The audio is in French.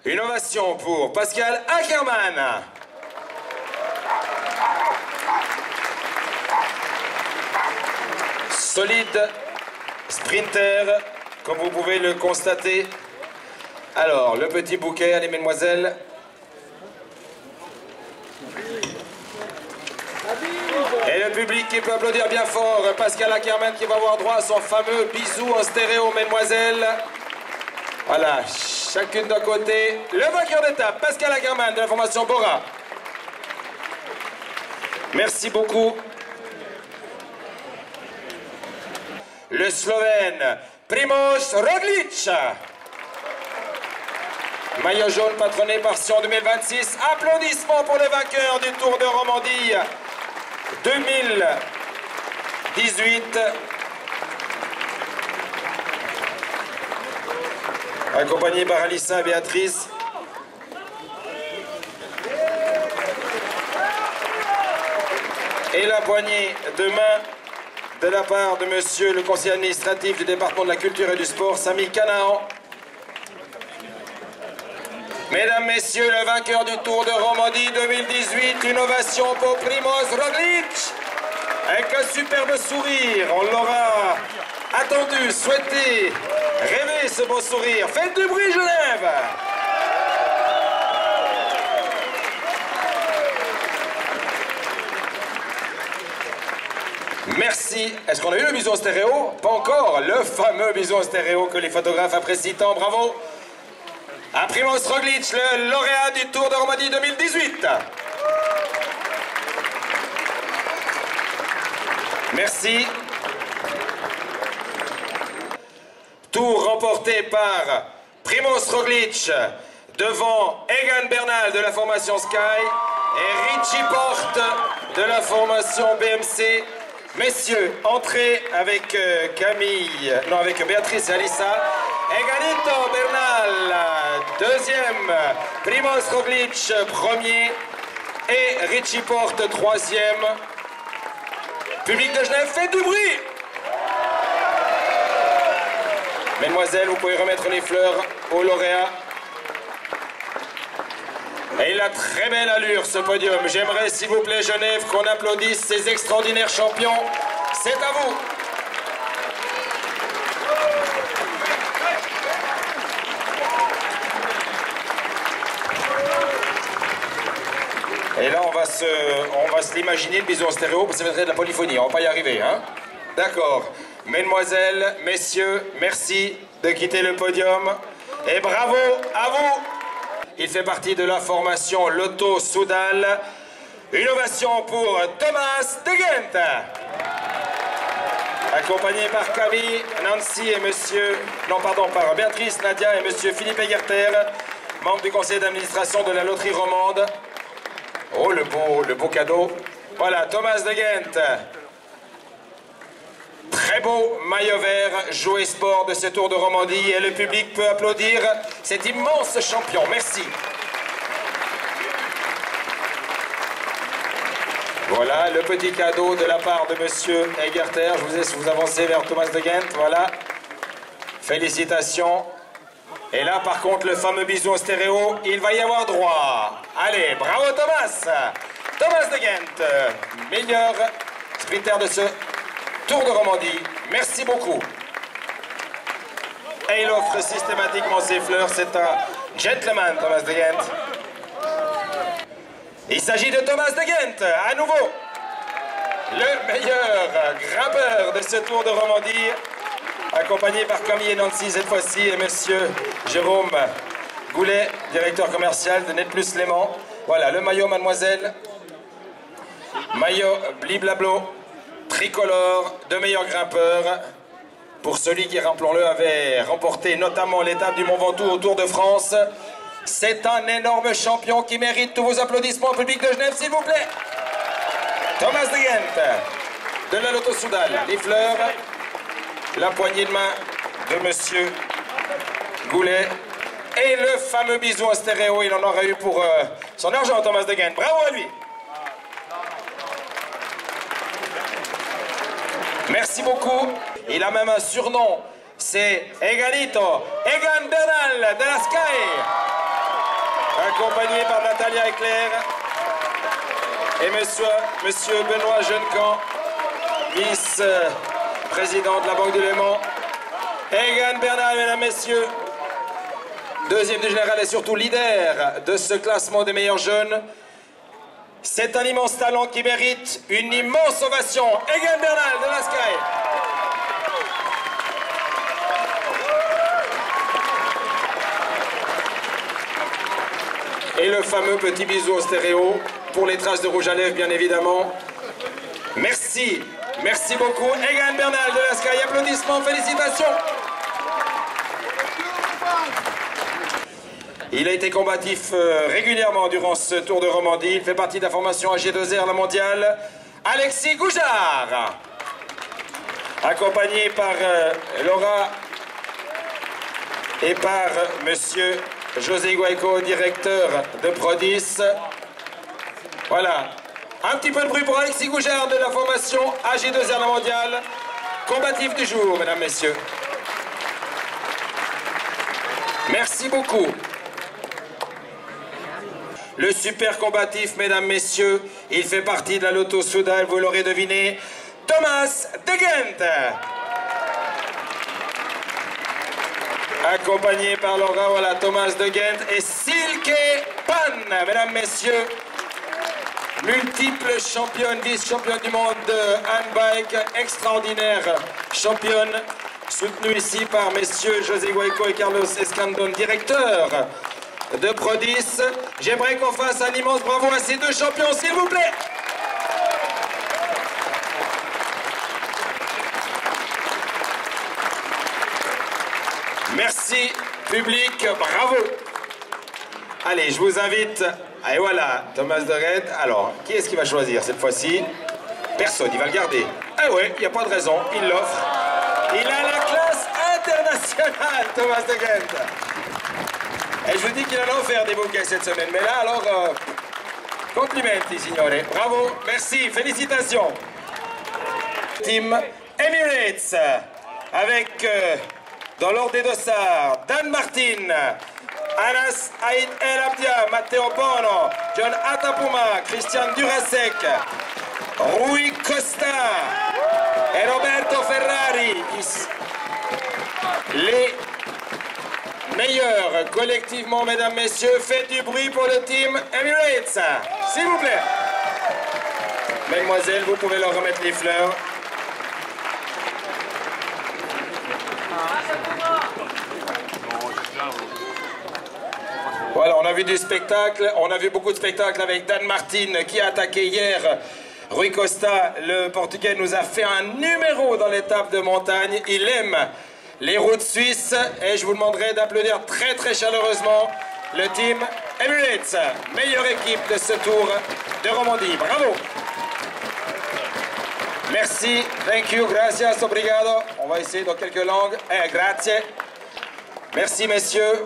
Une ovation pour Pascal Ackermann. Solide sprinter, comme vous pouvez le constater. Alors, le petit bouquet, allez mesdemoiselles. Et le public qui peut applaudir bien fort, Pascal Ackermann qui va avoir droit à son fameux bisou en stéréo, mesdemoiselles. Voilà, chacune d'un côté. Le vainqueur d'étape, Pascal Ackermann de la formation Bora. Merci beaucoup. Le Slovène, Primož Roglič. Maillot jaune patronné par Sion 2026. Applaudissements pour le vainqueur du Tour de Romandie 2018. Accompagné par Alissa et Béatrice. Et la poignée de main de la part de monsieur le conseiller administratif du département de la culture et du sport, Sami Canaan. Mesdames, messieurs, le vainqueur du Tour de Romandie 2018, une ovation pour Primož Roglič. Avec un superbe sourire, on l'aura attendu, souhaité, rêvé ce beau sourire. Faites du bruit, Genève! Merci. Est-ce qu'on a eu le bisou en stéréo? Pas encore. Le fameux bisou en stéréo que les photographes apprécient tant. Bravo à Primož Roglič, le lauréat du Tour de Romandie 2018. Merci. Tour remporté par Primož Roglič devant Egan Bernal de la formation Sky et Richie Porte de la formation BMC. Messieurs, entrez avec avec Béatrice et Alissa. Eganito Bernal, deuxième. Primož Roglič, premier. Et Richie Porte, troisième. Public de Genève, faites du bruit! Mesdemoiselles, vous pouvez remettre les fleurs aux lauréats. Et il a très belle allure ce podium. J'aimerais, s'il vous plaît, Genève, qu'on applaudisse ces extraordinaires champions. C'est à vous. Et là, on va se l'imaginer, le bisou en stéréo, parce que ça va être de la polyphonie. On va pas y arriver, hein? D'accord. Mesdemoiselles, messieurs, merci de quitter le podium. Et bravo à vous. Il fait partie de la formation Lotto Soudal. Une ovation pour Thomas de Gent. Accompagné par Camille, Nancy et par Béatrice, Nadia et monsieur Philippe Egerter, membre du conseil d'administration de la loterie romande. Oh, le beau cadeau. Voilà, Thomas de Gent. Très beau maillot vert, jouet sport de ce Tour de Romandie et le public peut applaudir cet immense champion. Merci. Voilà le petit cadeau de la part de monsieur Egerter. Je vous laisse vous avancer vers Thomas de Gent. Voilà. Félicitations. Et là, par contre, le fameux bisou en stéréo, il va y avoir droit. Allez, bravo Thomas. Thomas de Gent, meilleur sprinter de ce Tour de Romandie. Merci beaucoup. Et il offre systématiquement ses fleurs. C'est un gentleman, Thomas de Gent. Il s'agit de Thomas de Gent, à nouveau. Le meilleur grimpeur de ce Tour de Romandie. Accompagné par Camille et Nancy cette fois-ci et monsieur Jérôme Goulet, directeur commercial de Net Plus Léman. Voilà, le maillot, mademoiselle. Maillot Bliblablo, tricolore, de meilleurs grimpeurs. Pour celui qui, rappelons-le, avait remporté notamment l'étape du Mont Ventoux au Tour de France. C'est un énorme champion qui mérite tous vos applaudissements, public de Genève, s'il vous plaît. Thomas de Gent, de la Lotto Soudal, les fleurs, la poignée de main de monsieur Goulet et le fameux bisou en stéréo. Il en aurait eu pour son argent, Thomas de Gent. Bravo à lui. Merci beaucoup. Il a même un surnom, c'est Eganito, Egan Bernal de la Sky. accompagné par Natalia Eclair et monsieur Benoît Jeunecan, vice-président de la Banque du Léman. Egan Bernal, mesdames, messieurs, deuxième du général et surtout leader de ce classement des meilleurs jeunes. C'est un immense talent qui mérite une immense ovation. Egan Bernal de la Sky. Et le fameux petit bisou au stéréo pour les traces de rouge à lèvres, bien évidemment. Merci, merci beaucoup. Egan Bernal de la Sky. Applaudissements, félicitations. Il a été combatif régulièrement durant ce Tour de Romandie. Il fait partie de la formation AG2R, la mondiale. Alexis Goujard, accompagné par Laura et par monsieur José Guaico, directeur de Prodis. Voilà. Un petit peu de bruit pour Alexis Goujard de la formation AG2R, la mondiale. Combatif du jour, mesdames, messieurs. Merci beaucoup. Le super combatif, mesdames, messieurs, il fait partie de la Lotto Soudal, vous l'aurez deviné, Thomas De Gent. Accompagné par Laura, voilà, Thomas De Gent et Silke Pan, mesdames, messieurs, multiple championne, vice-championne du monde de handbike, extraordinaire championne, soutenue ici par messieurs José Guaico et Carlos Escandon, directeur de Prodis. J'aimerais qu'on fasse un immense bravo à ces deux champions, s'il vous plaît. Merci, public, bravo. Allez, je vous invite. Et voilà, Thomas De Gent. Alors, qui est-ce qui va choisir cette fois-ci? Personne, il va le garder. Ah ouais, il n'y a pas de raison, il l'offre. Il a la classe internationale, Thomas De Gent. Et je vous dis qu'il en a offert des bouquets cette semaine. Mais là, alors, complimenti, signore. Bravo, merci, félicitations. Team Emirates, avec, dans l'ordre des dossards, Dan Martin, Anas Aïd El Abdia, Matteo Bono, John Atapuma, Christian Durasek, Rui Costa et Roberto Ferrari. Les meilleurs collectivement, mesdames, messieurs, faites du bruit pour le team Emirates, s'il vous plaît. Mesdemoiselles, vous pouvez leur remettre les fleurs. Voilà, on a vu du spectacle, on a vu beaucoup de spectacles avec Dan Martin qui a attaqué hier. Rui Costa, le Portugais, nous a fait un numéro dans l'étape de montagne. Il aime les routes suisses et je vous demanderai d'applaudir très très chaleureusement le team Emirates, meilleure équipe de ce Tour de Romandie. Bravo! Merci, thank you, gracias, obrigado. On va essayer dans quelques langues. Grazie. Merci messieurs.